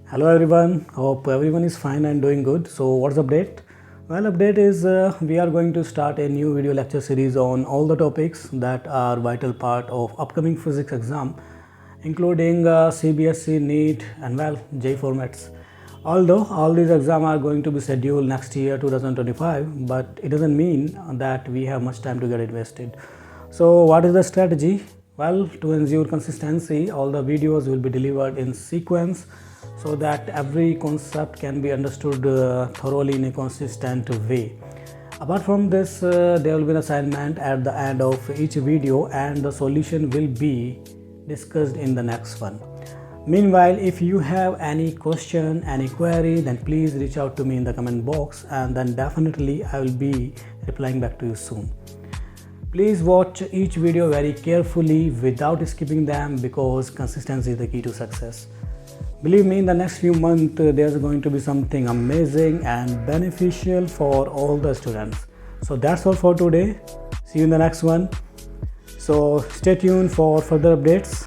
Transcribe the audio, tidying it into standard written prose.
Hello everyone, hope everyone is fine and doing good. So what's the update? Well, update is we are going to start a new video lecture series on all the topics that are vital part of upcoming physics exam, including CBSE, NEET and well, JEE formats. Although all these exams are going to be scheduled next year 2025, but it doesn't mean that we have much time to get invested. So what is the strategy? Well, to ensure consistency, all the videos will be delivered in sequence so that every concept can be understood thoroughly in a consistent way. Apart from this, there will be an assignment at the end of each video and the solution will be discussed in the next one. Meanwhile, if you have any question, any query, then please reach out to me in the comment box and then definitely I will be replying back to you soon. Please watch each video very carefully without skipping them because consistency is the key to success. Believe me, in the next few months there's going to be something amazing and beneficial for all the students. So that's all for today. See you in the next one. So stay tuned for further updates.